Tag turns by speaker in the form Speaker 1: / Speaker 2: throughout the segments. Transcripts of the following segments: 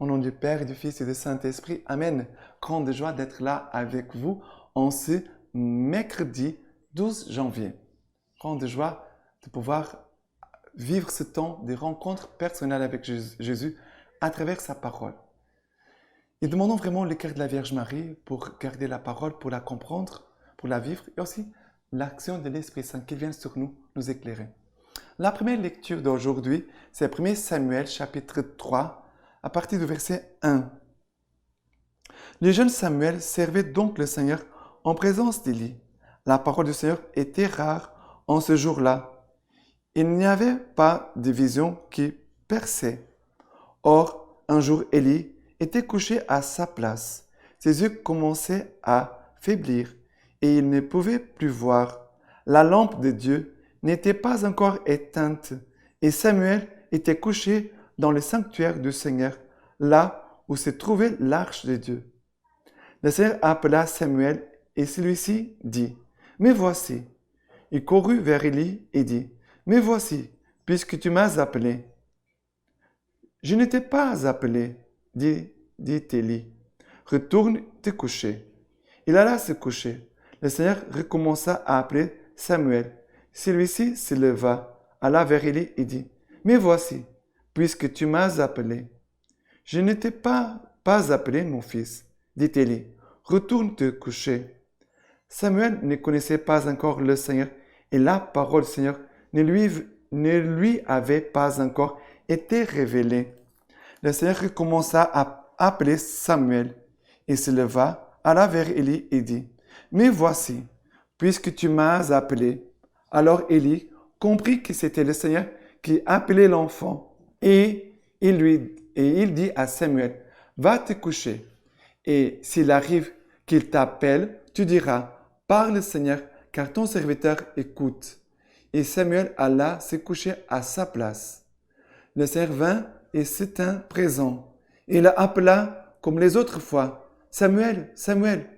Speaker 1: Au nom du Père, du Fils et du Saint-Esprit. Amen. Grande joie d'être là avec vous en ce mercredi 12 janvier. Grande joie de pouvoir vivre ce temps de rencontre personnelle avec Jésus à travers sa parole. Et demandons vraiment le cœur de la Vierge Marie pour garder la parole, pour la comprendre, pour la vivre et aussi l'action de l'Esprit Saint qui vient sur nous, nous éclairer. La première lecture d'aujourd'hui, c'est 1 Samuel chapitre 3 à partir du verset 1. Le jeune Samuel servait donc le Seigneur en présence d'Élie. La parole du Seigneur était rare en ce jour-là. Il n'y avait pas de vision qui perçait. Or, un jour, Élie était couché à sa place. Ses yeux commençaient à faiblir et il ne pouvait plus voir. La lampe de Dieu n'était pas encore éteinte et Samuel était couché dans le sanctuaire du Seigneur, là où se trouvait l'arche de Dieu. Le Seigneur appela Samuel et celui-ci dit, « Me voici. » Il courut vers Élie et dit, « Me voici, puisque tu m'as appelé. » « Je ne t'ai pas appelé, dit Élie. « Retourne te coucher. » Il alla se coucher. Le Seigneur recommença à appeler Samuel. Celui-ci se leva, alla vers Élie et dit, « Me voici, puisque tu m'as appelé. »« Je ne t'ai pas appelé, mon fils, dit Élie. Retourne te coucher. » Samuel ne connaissait pas encore le Seigneur et la parole du Seigneur ne lui avait pas encore été révélée. Le Seigneur recommença à appeler Samuel et se leva, alla vers Élie et dit, « Me voici, puisque tu m'as appelé. » Alors Élie comprit que c'était le Seigneur qui appelait l'enfant et il dit à Samuel, « Va te coucher et s'il arrive qu'il t'appelle, tu diras, « Parle Seigneur, car ton serviteur écoute. » Et Samuel alla se coucher à sa place. Le Seigneur vint et se tint présent. Il appela comme les autres fois, « Samuel, Samuel. »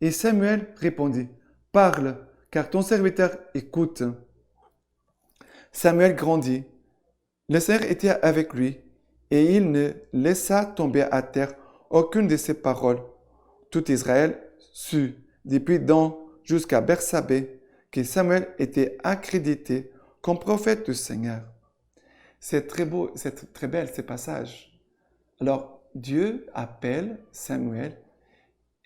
Speaker 1: Et Samuel répondit, « Parle, car ton serviteur écoute. » Samuel grandit. Le Seigneur était avec lui, et il ne laissa tomber à terre aucune de ses paroles. Tout Israël sut, depuis Dan jusqu'à Bersabée, que Samuel était accrédité comme prophète du Seigneur. C'est très beau, c'est très belle ces passages. Alors, Dieu appelle Samuel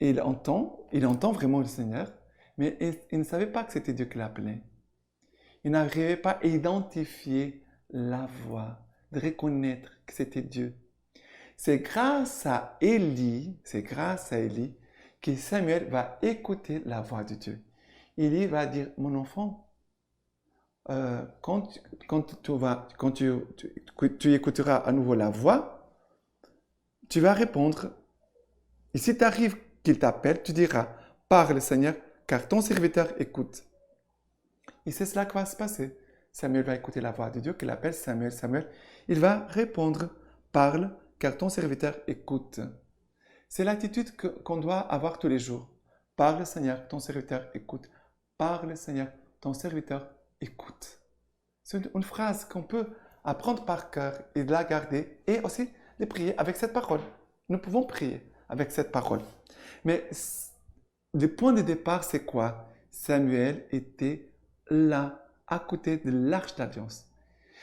Speaker 1: et il entend vraiment le Seigneur, mais il ne savait pas que c'était Dieu qui l'appelait. Il n'arrivait pas à identifier la voix, de reconnaître que c'était Dieu. C'est grâce à Élie que Samuel va écouter la voix de Dieu. Élie va dire, mon enfant, quand tu écouteras à nouveau la voix, tu vas répondre. Et si tu arrives qu'il t'appelle, tu diras, parle Seigneur, car ton serviteur écoute. Et c'est cela qui va se passer. Samuel va écouter la voix de Dieu qui l'appelle Samuel, Samuel. Il va répondre, parle, car ton serviteur écoute. C'est l'attitude qu'on doit avoir tous les jours. Parle Seigneur, ton serviteur écoute. Parle Seigneur, ton serviteur écoute. C'est une phrase qu'on peut apprendre par cœur et de la garder et aussi de prier avec cette parole. Nous pouvons prier avec cette parole. Mais le point de départ, c'est quoi? Samuel était là, à côté de l'arche d'alliance.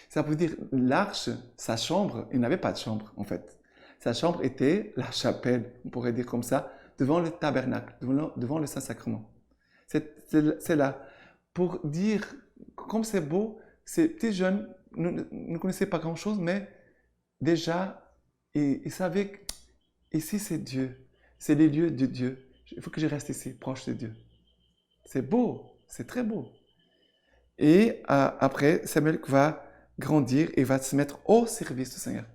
Speaker 1: Ça veut dire l'arche, sa chambre, il n'avait pas de chambre en fait. Sa chambre était la chapelle, on pourrait dire comme ça, devant le tabernacle, devant le Saint-Sacrement. C'est là. Pour dire, comme c'est beau, ces petits jeunes ne connaissaient pas grand-chose, mais déjà, ils savaient qu'ici c'est Dieu. C'est les lieux de Dieu. Il faut que je reste ici, proche de Dieu. C'est beau, c'est très beau. Et après, Samuel va grandir et va se mettre au service du Seigneur.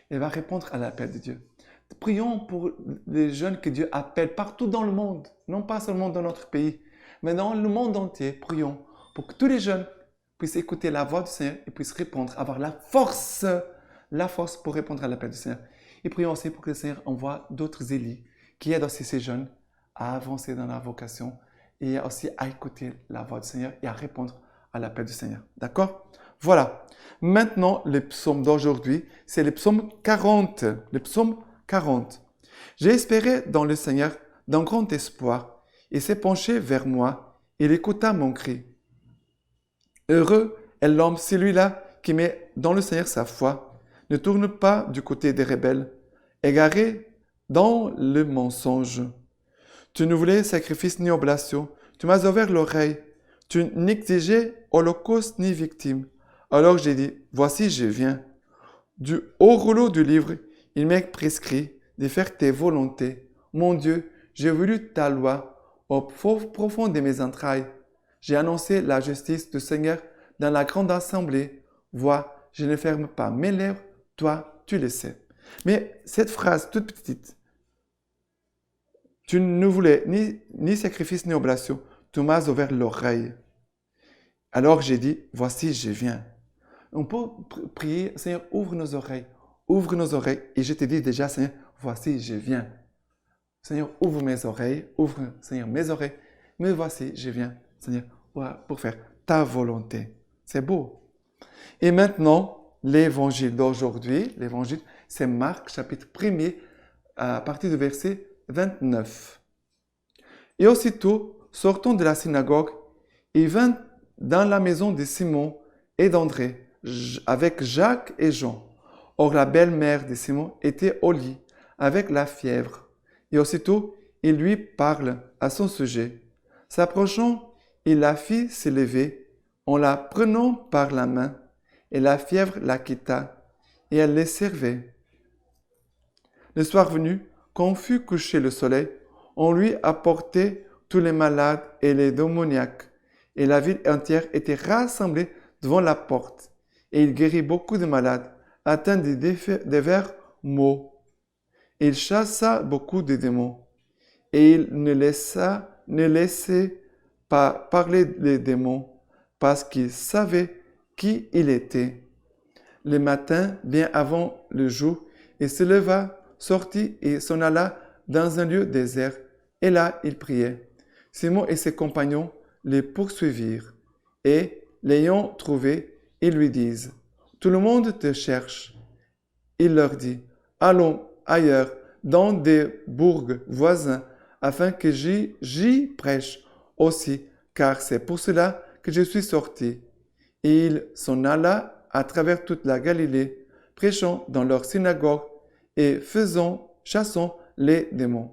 Speaker 1: Il va répondre à l'appel de Dieu. Prions pour les jeunes que Dieu appelle partout dans le monde, non pas seulement dans notre pays, mais dans le monde entier. Prions pour que tous les jeunes puissent écouter la voix du Seigneur et puissent répondre, avoir la force pour répondre à l'appel du Seigneur. Et prions aussi pour que le Seigneur envoie d'autres Élis qui aident aussi ces jeunes à avancer dans la vocation et aussi à écouter la voix du Seigneur et à répondre à l'appel du Seigneur. D'accord? Voilà. Maintenant, le psaume d'aujourd'hui, c'est le psaume 40. Le psaume 40. J'ai espéré dans le Seigneur d'un grand espoir. Il s'est penché vers moi. Il écouta mon cri. Heureux est l'homme, celui-là qui met dans le Seigneur sa foi, ne tourne pas du côté des rebelles, égaré dans le mensonge. Tu ne voulais sacrifice ni oblation, tu m'as ouvert l'oreille, tu n'exigeais holocauste ni victime. Alors j'ai dit, voici je viens. Du haut rouleau du livre, il m'est prescrit de faire tes volontés. Mon Dieu, j'ai voulu ta loi au profond de mes entrailles. J'ai annoncé la justice du Seigneur dans la grande assemblée. Vois, je ne ferme pas mes lèvres, toi, tu le sais. Mais cette phrase toute petite, tu ne voulais ni sacrifice ni oblation, tu m'as ouvert l'oreille. Alors j'ai dit, voici, je viens. On peut prier, Seigneur, ouvre nos oreilles, et je te dis déjà, Seigneur, voici, je viens. Seigneur, ouvre mes oreilles, ouvre, Seigneur, mes oreilles, mais voici, je viens, Seigneur, pour faire ta volonté. C'est beau. Et maintenant, l'évangile d'aujourd'hui, l'évangile, c'est Marc, chapitre 1er, à partir du verset 29. Et aussitôt, sortant de la synagogue, il vint dans la maison de Simon et d'André, avec Jacques et Jean. Or, la belle-mère de Simon était au lit, avec la fièvre. Et aussitôt, il lui parle à son sujet. S'approchant, il la fit se lever, en la prenant par la main, et la fièvre la quitta, et elle les servait. Le soir venu, quand fut couché le soleil, on lui apportait tous les malades et les démoniaques, et la ville entière était rassemblée devant la porte. Et il guérit beaucoup de malades, atteints de divers maux. Il chassa beaucoup de démons, et il ne laissait pas parler les démons, parce qu'il savait qui il était. Le matin, bien avant le jour, il se leva, sortit et s'en alla dans un lieu désert, et là il priait. Simon et ses compagnons les poursuivirent, et, l'ayant trouvé, ils lui disent, « Tout le monde te cherche. » Il leur dit, « Allons ailleurs, dans des bourgs voisins, afin que j'y prêche aussi, car c'est pour cela que je suis sorti. » Et il s'en alla à travers toute la Galilée, prêchant dans leur synagogue et chassant les démons.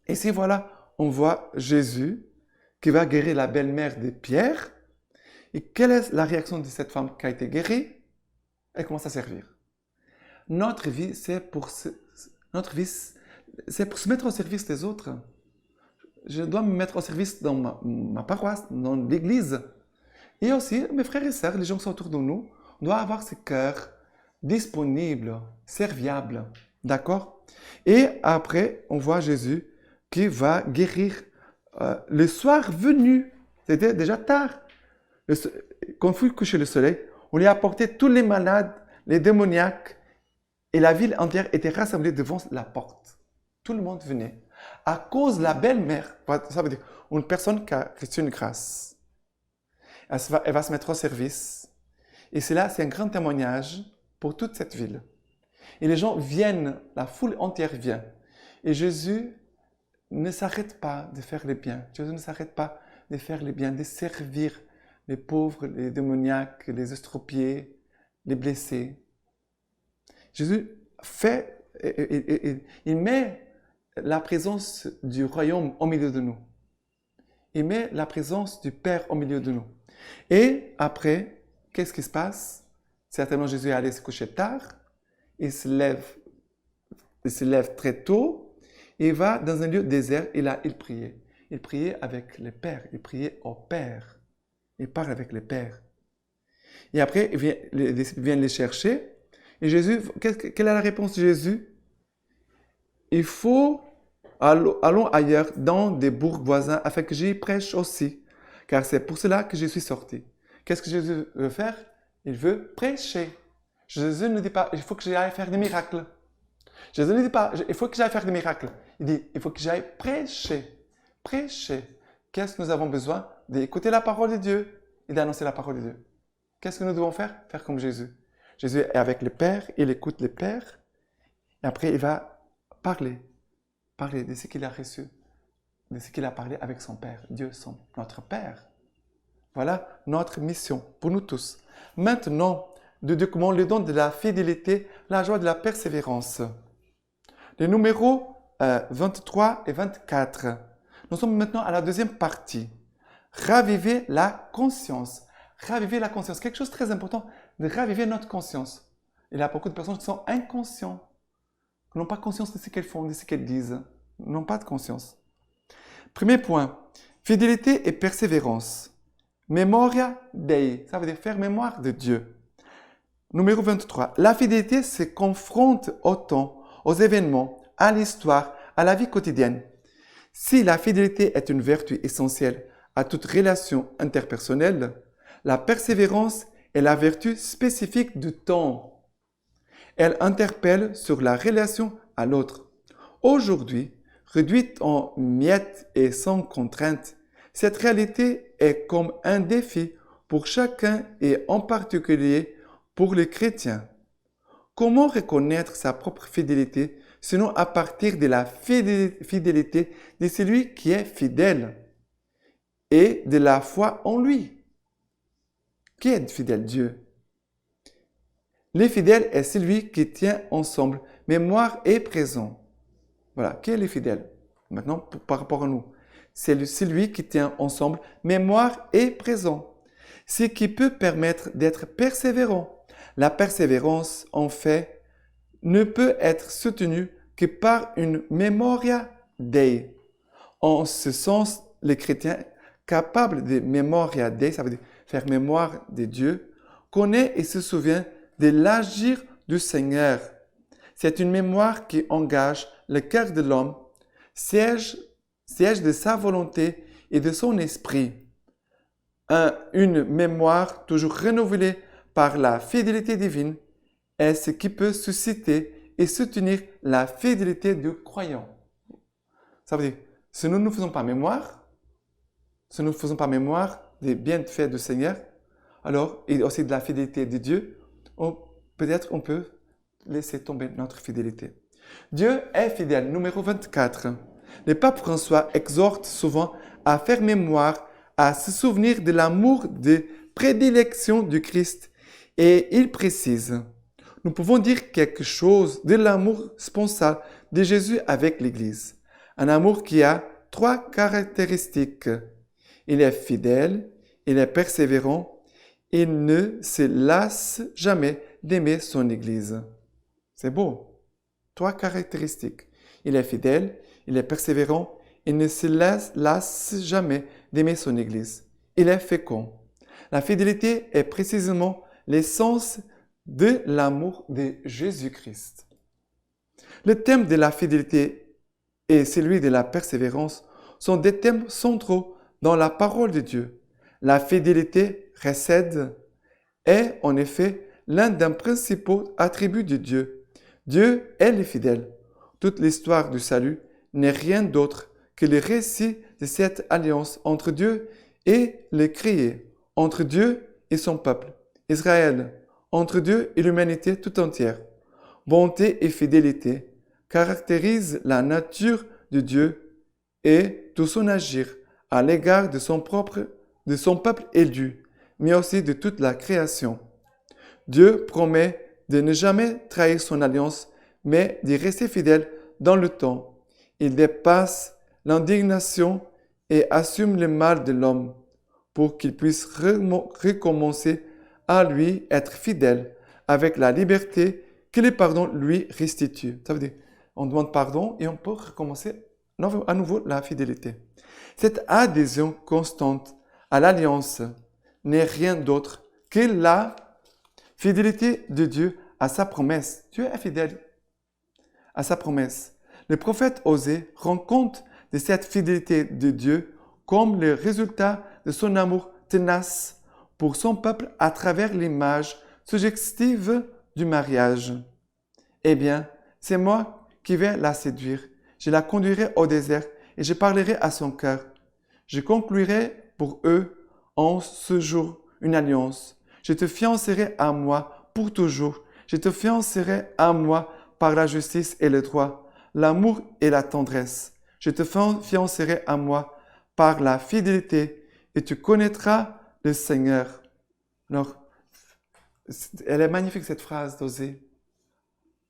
Speaker 1: Ici, voilà, on voit Jésus qui va guérir la belle-mère de Pierre. Et quelle est la réaction de cette femme qui a été guérie? Elle commence à servir. Notre vie, c'est pour se mettre au service des autres. Je dois me mettre au service dans ma paroisse, dans l'église. Et aussi, mes frères et sœurs, les gens qui sont autour de nous, on doit avoir ce cœur disponible, serviable. D'accord? Et après, on voit Jésus qui va guérir le soir venu. C'était déjà tard. Quand fut couché le soleil, on lui a apporté tous les malades, les démoniaques, et la ville entière était rassemblée devant la porte. Tout le monde venait. À cause de la belle-mère, ça veut dire une personne qui a reçu une grâce. Elle va se mettre au service. Et cela, c'est un grand témoignage pour toute cette ville. Et les gens viennent, la foule entière vient. Et Jésus ne s'arrête pas de faire le bien. Jésus ne s'arrête pas de faire le bien, de servir les pauvres, les démoniaques, les estropiés, les blessés. Jésus il met la présence du royaume au milieu de nous. Il met la présence du Père au milieu de nous. Et après, qu'est-ce qui se passe? Certainement, Jésus est allé se coucher tard. Il se lève très tôt. Il va dans un lieu désert et là, il priait. Il priait avec le Père. Il priait au Père. Il parle avec le Père. Et après, les disciples viennent les chercher. Et Jésus, quelle est la réponse de Jésus? Il faut, allons ailleurs, dans des bourgs voisins, afin que j'y prêche aussi. Car c'est pour cela que je suis sorti. Qu'est-ce que Jésus veut faire? Il veut prêcher. Jésus ne dit pas, il faut que j'aille faire des miracles. Jésus ne dit pas, il faut que j'aille faire des miracles. Il dit, il faut que j'aille prêcher. Prêcher. Qu'est-ce que nous avons besoin? D'écouter la parole de Dieu et d'annoncer la parole de Dieu. Qu'est-ce que nous devons faire? Faire comme Jésus. Jésus est avec le Père, il écoute le Père. Et après, il va parler de ce qu'il a reçu, de ce qu'il a parlé avec son Père, Dieu, notre Père. Voilà notre mission pour nous tous. Maintenant, comment le don de la fidélité, la joie de la persévérance. Les numéros 23 et 24. Nous sommes maintenant à la deuxième partie. Raviver la conscience. Raviver la conscience. Quelque chose de très important, de raviver notre conscience. Il y a beaucoup de personnes qui sont inconscientes, qui n'ont pas conscience de ce qu'elles font, de ce qu'elles disent. N'ont pas de conscience. Premier point, fidélité et persévérance. Memoria Dei, ça veut dire faire mémoire de Dieu. Numéro 23, la fidélité se confronte au temps, aux événements, à l'histoire, à la vie quotidienne. Si la fidélité est une vertu essentielle à toute relation interpersonnelle, la persévérance est la vertu spécifique du temps. Elle interpelle sur la relation à l'autre. Aujourd'hui, réduite en miettes et sans contrainte, cette réalité est comme un défi pour chacun et en particulier pour les chrétiens. Comment reconnaître sa propre fidélité sinon à partir de la fidélité de celui qui est fidèle et de la foi en lui? Qui est fidèle? Dieu. Le fidèle est celui qui tient ensemble mémoire et présent. Voilà, qui est le fidèle? Maintenant, par rapport à nous. C'est celui qui tient ensemble mémoire et présent. Ce qui peut permettre d'être persévérant. La persévérance, en fait, ne peut être soutenue que par une memoria Dei. En ce sens, les chrétiens capables de memoria Dei, ça veut dire faire mémoire de Dieu, connaît et se souvient de l'agir du Seigneur. C'est une mémoire qui engage le cœur de l'homme, siège de sa volonté et de son esprit. Une mémoire toujours renouvelée par la fidélité divine est ce qui peut susciter et soutenir la fidélité du croyant. Ça veut dire, si nous ne faisons pas mémoire, des bienfaits du Seigneur, alors, et aussi de la fidélité de Dieu, peut-être on peut laisser tomber notre fidélité. Dieu est fidèle. Numéro 24. Le pape François exhorte souvent à faire mémoire, à se souvenir de l'amour de prédilection du Christ. Et il précise, nous pouvons dire quelque chose de l'amour sponsal de Jésus avec l'Église. Un amour qui a 3 caractéristiques. Il est fidèle, il est persévérant, il ne se lasse jamais d'aimer son Église. C'est beau. 3 caractéristiques. Il est fidèle, il est persévérant, il ne se lasse jamais d'aimer son Église. Il est fécond. La fidélité est précisément l'essence de l'amour de Jésus-Christ. Le thème de la fidélité et celui de la persévérance sont des thèmes centraux dans la parole de Dieu. La fidélité chesed est en effet l'un des principaux attributs de Dieu. Dieu est le fidèle. Toute l'histoire du salut n'est rien d'autre que le récit de cette alliance entre Dieu et les créés, entre Dieu et son peuple, Israël, entre Dieu et l'humanité tout entière. Bonté et fidélité caractérisent la nature de Dieu et tout son agir à l'égard de son peuple élu, mais aussi de toute la création. Dieu promet de ne jamais trahir son alliance, mais d'y rester fidèle dans le temps. Il dépasse l'indignation et assume le mal de l'homme pour qu'il puisse recommencer à lui être fidèle avec la liberté que le pardon lui restitue. Ça veut dire, on demande pardon et on peut recommencer à nouveau la fidélité. Cette adhésion constante à l'alliance n'est rien d'autre que la fidélité de Dieu à sa promesse. Dieu est fidèle à sa promesse. Le prophète Osée rend compte de cette fidélité de Dieu comme le résultat de son amour tenace pour son peuple à travers l'image suggestive du mariage. Eh bien, c'est moi qui vais la séduire. Je la conduirai au désert et je parlerai à son cœur. Je conclurai pour eux en ce jour une alliance. Je te fiancerai à moi pour toujours. Je te fiancerai à moi par la justice et le droit, l'amour et la tendresse. Je te fiancerai à moi par la fidélité et tu connaîtras le Seigneur. Alors, elle est magnifique cette phrase d'Osée.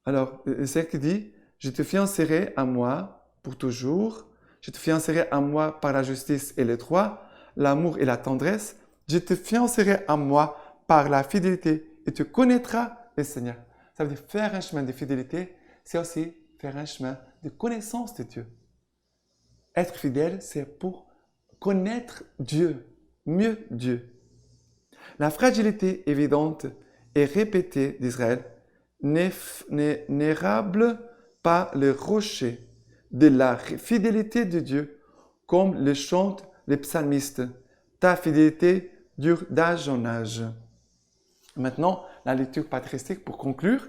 Speaker 1: Alors, c'est qui dit, je te fiancerai à moi pour toujours, je te fiancerai à moi par la justice et le droit, l'amour et la tendresse, je te fiancerai à moi par la fidélité et tu connaîtras le Seigneur. Ça veut dire faire un chemin de fidélité, c'est aussi faire un chemin de connaissance de Dieu. Être fidèle, c'est pour connaître Dieu, mieux Dieu. La fragilité évidente et répétée d'Israël n'érable pas le rocher de la fidélité de Dieu, comme le chantent les psalmistes. Ta fidélité dure d'âge en âge. Maintenant, la lecture patristique pour conclure.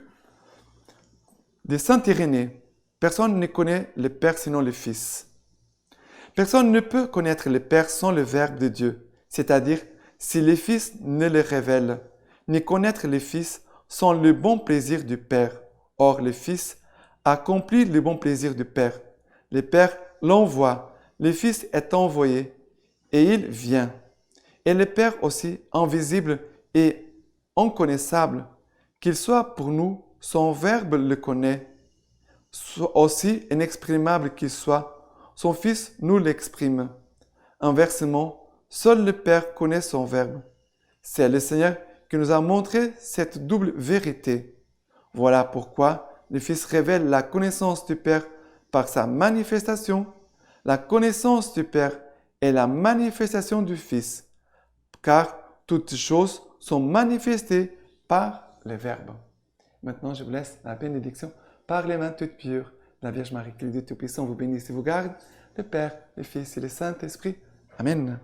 Speaker 1: De Saint Irénée, personne ne connaît le Père sinon le Fils. Personne ne peut connaître le Père sans le Verbe de Dieu, c'est-à-dire si le Fils ne le révèle, ni connaître le Fils sans le bon plaisir du Père. Or, le Fils accomplit le bon plaisir du Père. Le Père l'envoie, le Fils est envoyé, et il vient. Et le Père aussi, invisible et inconnaissable, qu'il soit pour nous, son Verbe le connaît, aussi inexprimable qu'il soit, son Fils nous l'exprime. Inversement, seul le Père connaît son Verbe. C'est le Seigneur qui nous a montré cette double vérité. Voilà pourquoi le Fils révèle la connaissance du Père par sa manifestation. La connaissance du Père est la manifestation du Fils, car toutes choses sont manifestées par le Verbe. Maintenant, je vous laisse la bénédiction par les mains toutes pures de la Vierge Marie. Que le Dieu Tout-Puissant vous bénisse et vous garde, le Père, le Fils et le Saint-Esprit. Amen.